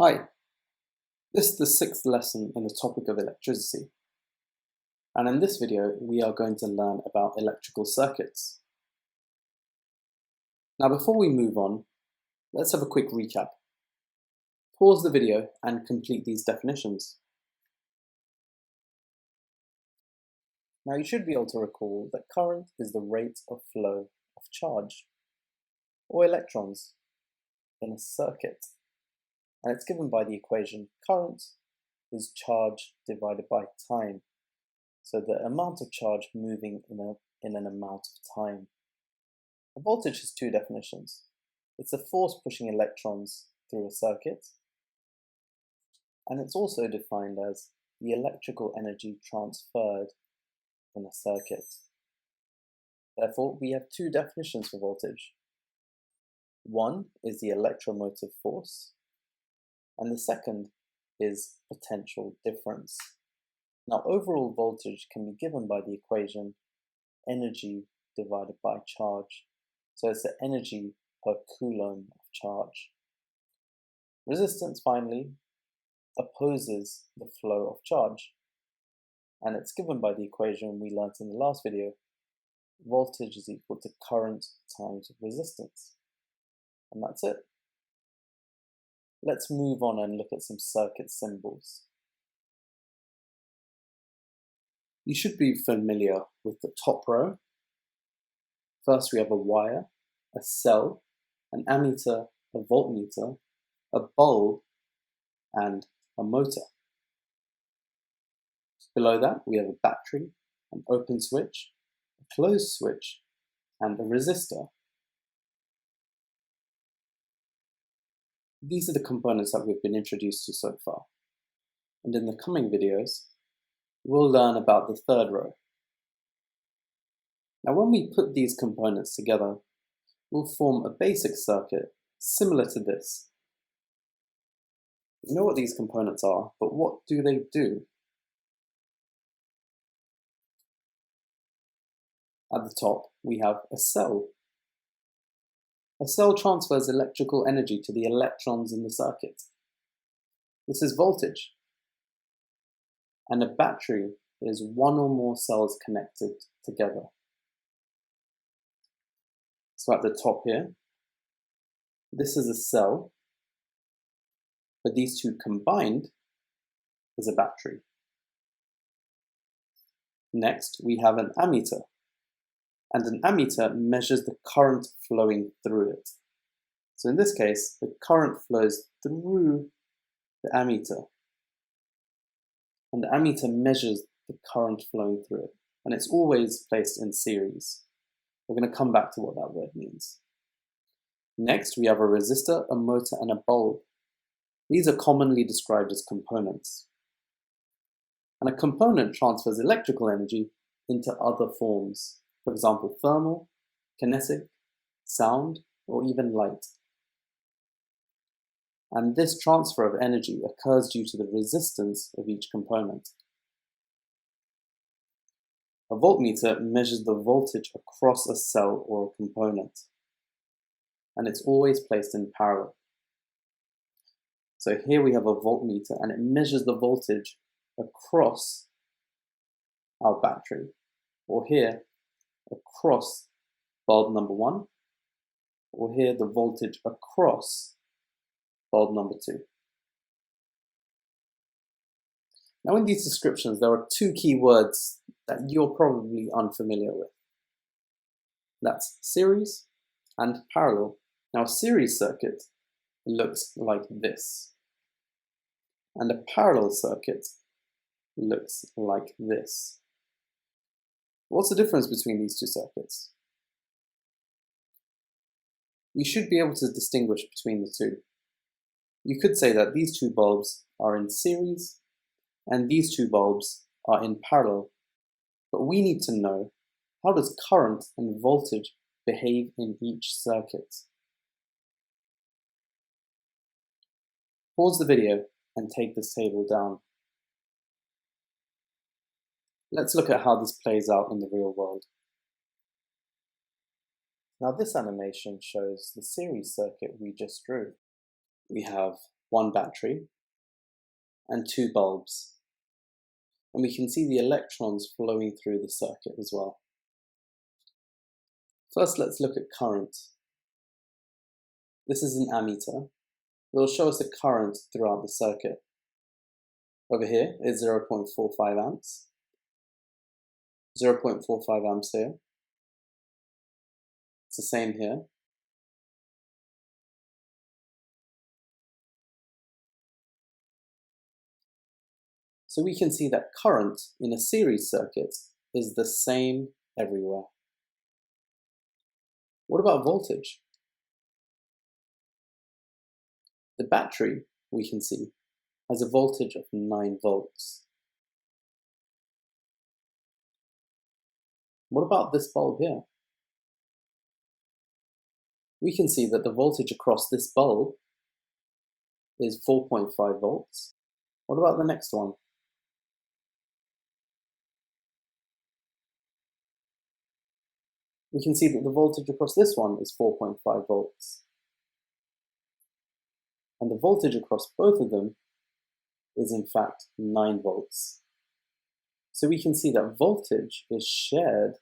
Hi, this is the sixth lesson in the topic of electricity, and in this video we are going to learn about electrical circuits. Now before we move on, let's have a quick recap. Pause the video and complete these definitions. Now you should be able to recall that current is the rate of flow of charge, or electrons, in a circuit, and it's given by the equation current is charge divided by time. So the amount of charge moving in an amount of time. A voltage has two definitions. It's a force pushing electrons through a circuit, and it's also defined as the electrical energy transferred in a circuit. Therefore, we have two definitions for voltage. One is the electromotive force, and the second is potential difference. Now, overall voltage can be given by the equation energy divided by charge. So it's the energy per coulomb of charge. Resistance, finally, opposes the flow of charge, and it's given by the equation we learnt in the last video. Voltage is equal to current times resistance. And that's it. Let's move on and look at some circuit symbols. You should be familiar with the top row. First we have a wire, a cell, an ammeter, a voltmeter, a bulb, and a motor. Below that we have a battery, an open switch, a closed switch, and a resistor. These are the components that we've been introduced to so far, and in the coming videos we'll learn about the third row. Now when we put these components together, we'll form a basic circuit similar to this. You know what these components are, but what do they do? At the top we have a cell. A cell transfers electrical energy to the electrons in the circuit. This is voltage. And a battery is one or more cells connected together. So at the top here, this is a cell, but these two combined is a battery. Next, we have an ammeter, and an ammeter measures the current flowing through it. So in this case, the current flows through the ammeter, and the ammeter measures the current flowing through it, and it's always placed in series. We're going to come back to what that word means. Next, we have a resistor, a motor, and a bulb. These are commonly described as components. And a component transfers electrical energy into other forms, for example, thermal, kinetic, sound, or even light. And this transfer of energy occurs due to the resistance of each component. A voltmeter measures the voltage across a cell or a component, and it's always placed in parallel. So here we have a voltmeter, and it measures the voltage across our battery, or here across bulb number 1, or here the voltage across bulb number 2. Now in these descriptions there are two key words that you're probably unfamiliar with. That's series and parallel. Now a series circuit looks like this, and a parallel circuit looks like this. What's the difference between these two circuits? You should be able to distinguish between the two. You could say that these two bulbs are in series and these two bulbs are in parallel, but we need to know, how does current and voltage behave in each circuit? Pause the video and take this table down. Let's look at how this plays out in the real world. Now this animation shows the series circuit we just drew. We have one battery, and two bulbs. And we can see the electrons flowing through the circuit as well. First, let's look at current. This is an ammeter. It will show us the current throughout the circuit. Over here is 0.45 amps. 0.45 amps here. It's the same here. So we can see that current in a series circuit is the same everywhere. What about voltage? The battery, we can see, has a voltage of 9 volts. What about this bulb here? We can see that the voltage across this bulb is 4.5 volts. What about the next one? We can see that the voltage across this one is 4.5 volts. And the voltage across both of them is in fact 9 volts. So we can see that voltage is shared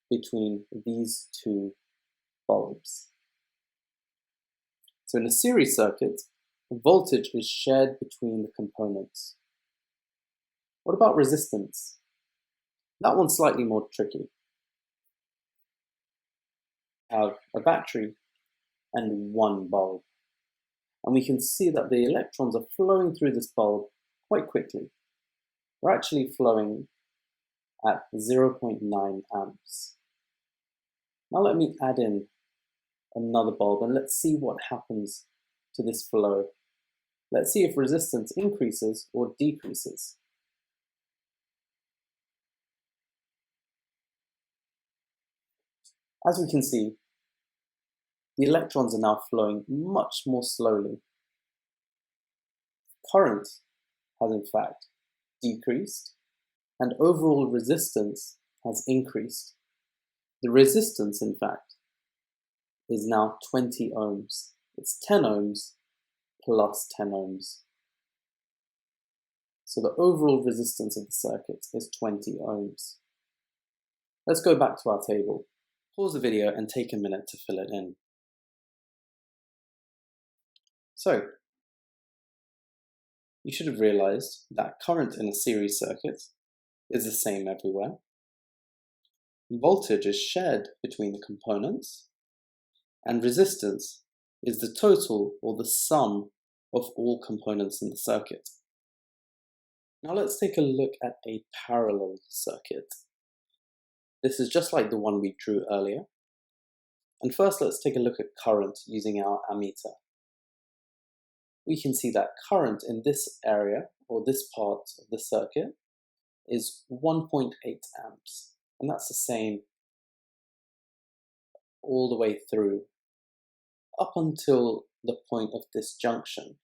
between these two bulbs. So in a series circuit, voltage is shared between the components. What about resistance? That one's slightly more tricky. We have a battery and one bulb. And we can see that the electrons are flowing through this bulb quite quickly. They're actually flowing at 0.9 amps. Now let me add in another bulb and let's see what happens to this flow. Let's see if resistance increases or decreases. As we can see, the electrons are now flowing much more slowly. Current has in fact decreased and overall resistance has increased. The resistance in fact is now 20 ohms. It's 10 ohms plus 10 ohms. So the overall resistance of the circuit is 20 ohms. Let's go back to our table. Pause the video and take a minute to fill it in. So, you should have realized that current in a series circuit is the same everywhere. Voltage is shared between the components, and resistance is the total or the sum of all components in the circuit. Now let's take a look at a parallel circuit. This is just like the one we drew earlier. And first let's take a look at current using our ammeter. We can see that current in this area, or this part of the circuit, is 1.8 amps. And that's the same all the way through, up until the point of this junction.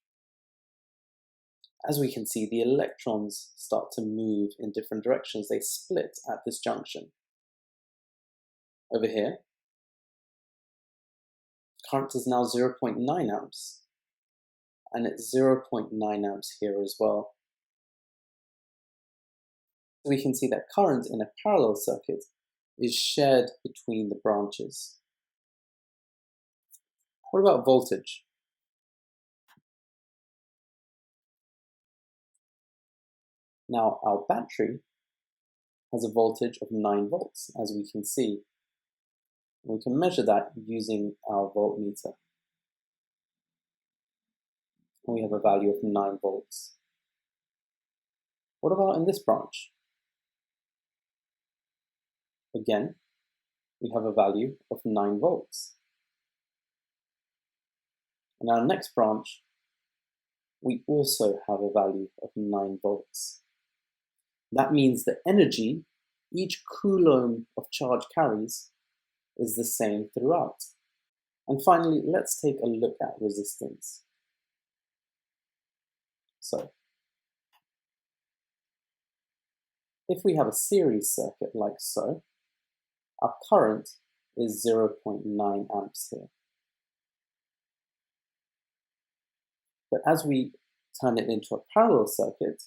As we can see, the electrons start to move in different directions. They split at this junction. Over here, current is now 0.9 amps. And it's 0.9 amps here as well. So we can see that current in a parallel circuit is shared between the branches. What about voltage? Now our battery has a voltage of 9 volts, as we can see. We can measure that using our voltmeter. We have a value of 9 volts. What about in this branch? Again, we have a value of 9 volts. In our next branch, we also have a value of 9 volts. That means the energy each coulomb of charge carries is the same throughout. And finally, let's take a look at resistance. So, if we have a series circuit like so, our current is 0.9 amps here. But as we turn it into a parallel circuit,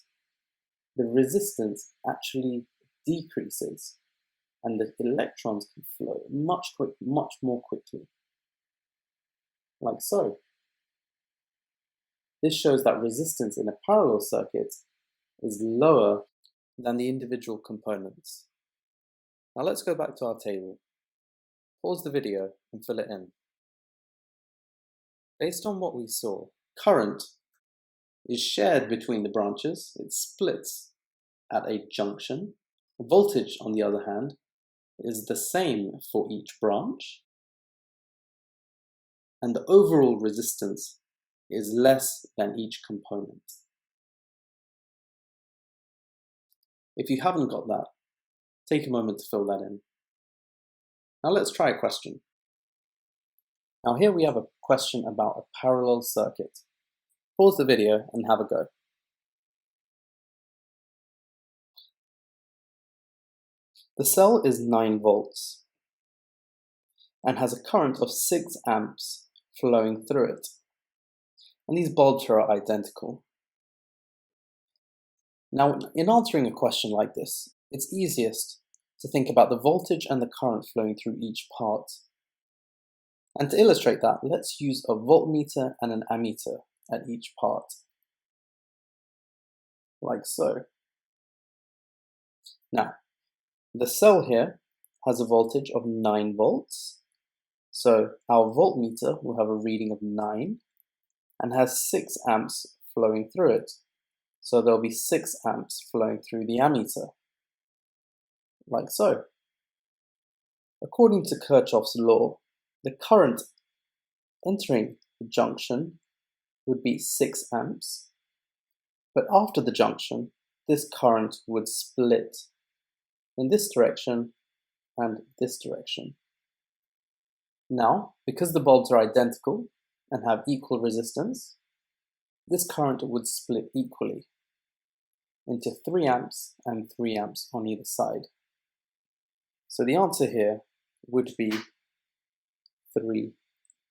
the resistance actually decreases and the electrons can flow much more quickly, like so. This shows that resistance in a parallel circuit is lower than the individual components. Now let's go back to our table. Pause the video and fill it in. Based on what we saw, current is shared between the branches. It splits at a junction. Voltage, on the other hand, is the same for each branch. And the overall resistance is less than each component. If you haven't got that, take a moment to fill that in. Now let's try a question. Now here we have a question about a parallel circuit. Pause the video and have a go. The cell is 9 volts and has a current of 6 amps flowing through it. And these bulbs are identical. Now, in answering a question like this, it's easiest to think about the voltage and the current flowing through each part. And to illustrate that, let's use a voltmeter and an ammeter at each part, like so. Now, the cell here has a voltage of 9 volts, so our voltmeter will have a reading of 9 and has 6 amps flowing through it. So there'll be 6 amps flowing through the ammeter, like so. According to Kirchhoff's law, the current entering the junction would be 6 amps, but after the junction, this current would split in this direction and this direction. Now, because the bulbs are identical and have equal resistance, this current would split equally into 3 amps and 3 amps on either side. So the answer here would be 3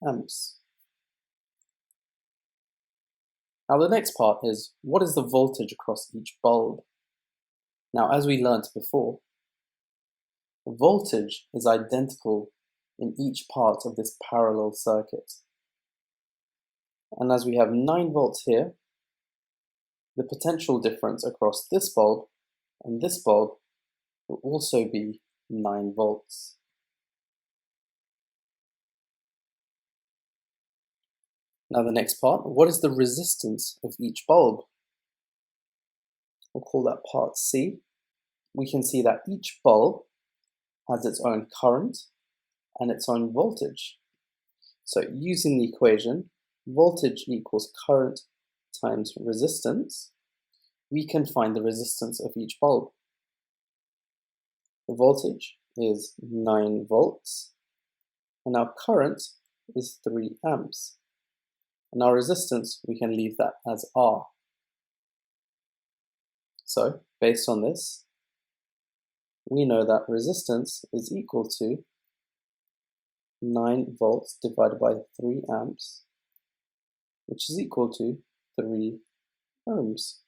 amps. Now the next part is, what is the voltage across each bulb? Now, as we learnt before, voltage is identical in each part of this parallel circuit. And as we have 9 volts here, the potential difference across this bulb and this bulb will also be 9 volts. Now the next part, what is the resistance of each bulb? We'll call that part C. We can see that each bulb has its own current and its own voltage. So using the equation, voltage equals current times resistance, we can find the resistance of each bulb. The voltage is 9 volts, and our current is 3 amps. And our resistance, we can leave that as R. So, based on this, we know that resistance is equal to 9 volts divided by 3 amps, which is equal to 3 ohms.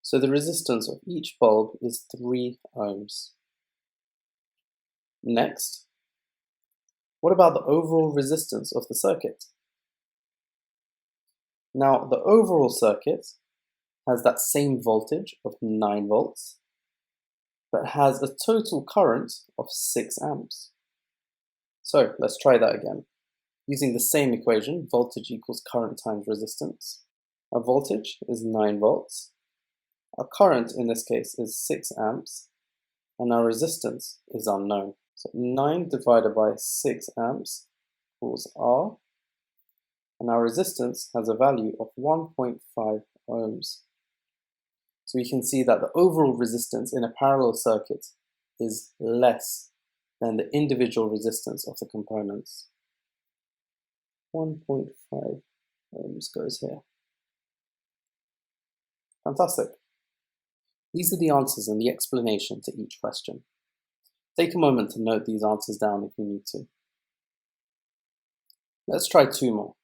So the resistance of each bulb is 3 ohms. Next, what about the overall resistance of the circuit? Now, the overall circuit has that same voltage of 9 volts, but has a total current of 6 amps. So let's try that again. Using the same equation, voltage equals current times resistance. Our voltage is 9 volts. Our current in this case is 6 amps, and our resistance is unknown. So 9 divided by 6 amps equals R, and our resistance has a value of 1.5 ohms. So we can see that the overall resistance in a parallel circuit is less than the individual resistance of the components. 1.5 ohms goes here. Fantastic. These are the answers and the explanation to each question. Take a moment to note these answers down if you need to. Let's try 2 more.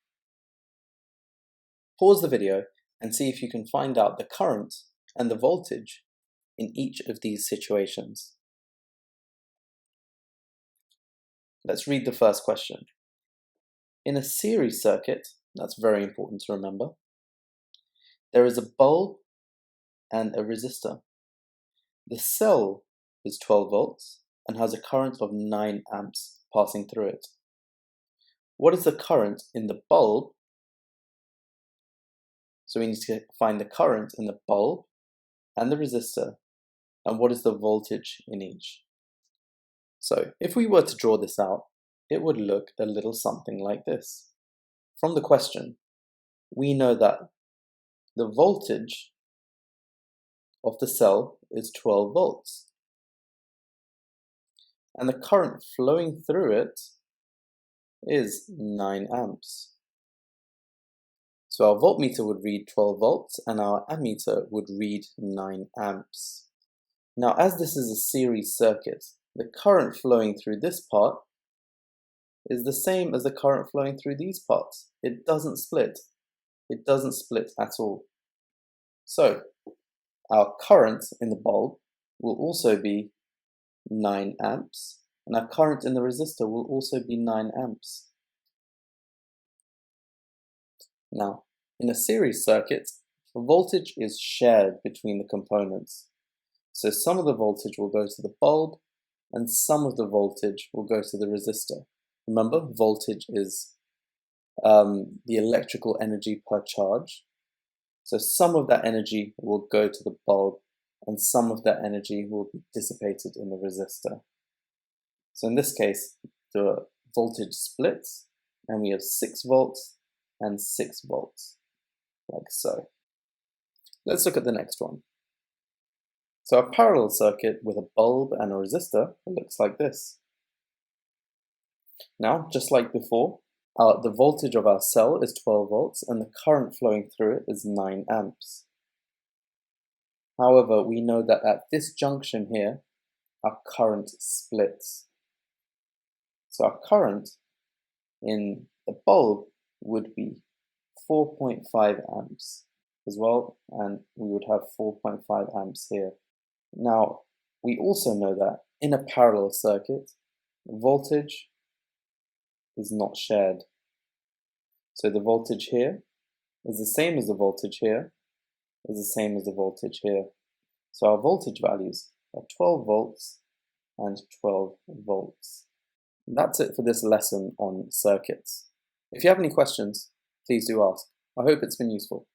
Pause the video and see if you can find out the current and the voltage in each of these situations. Let's read the first question. In a series circuit, that's very important to remember, there is a bulb and a resistor. The cell is 12 volts and has a current of 9 amps passing through it. What is the current in the bulb? So we need to find the current in the bulb and the resistor, and what is the voltage in each. So if we were to draw this out, it would look a little something like this. From the question, we know that the voltage of the cell is 12 volts. And the current flowing through it is 9 amps. So our voltmeter would read 12 volts and our ammeter would read 9 amps. Now, as this is a series circuit, the current flowing through this part is the same as the current flowing through these parts. It doesn't split. It doesn't split at all. So our current in the bulb will also be 9 amps, and our current in the resistor will also be 9 amps. Now, in a series circuit, voltage is shared between the components. So some of the voltage will go to the bulb, and some of the voltage will go to the resistor. Remember, voltage is the electrical energy per charge. So some of that energy will go to the bulb, and some of that energy will be dissipated in the resistor. So in this case, the voltage splits, and we have 6 volts and 6 volts, like so. Let's look at the next one. So a parallel circuit with a bulb and a resistor looks like this. Now, just like before, the voltage of our cell is 12 volts and the current flowing through it is 9 amps. However, we know that at this junction here, our current splits. So our current in the bulb would be 4.5 amps as well, and we would have 4.5 amps here. Now, we also know that in a parallel circuit, voltage is not shared. So the voltage here is the same as the voltage here, is the same as the voltage here. So our voltage values are 12 volts and 12 volts. And that's it for this lesson on circuits. If you have any questions, please do ask. I hope it's been useful.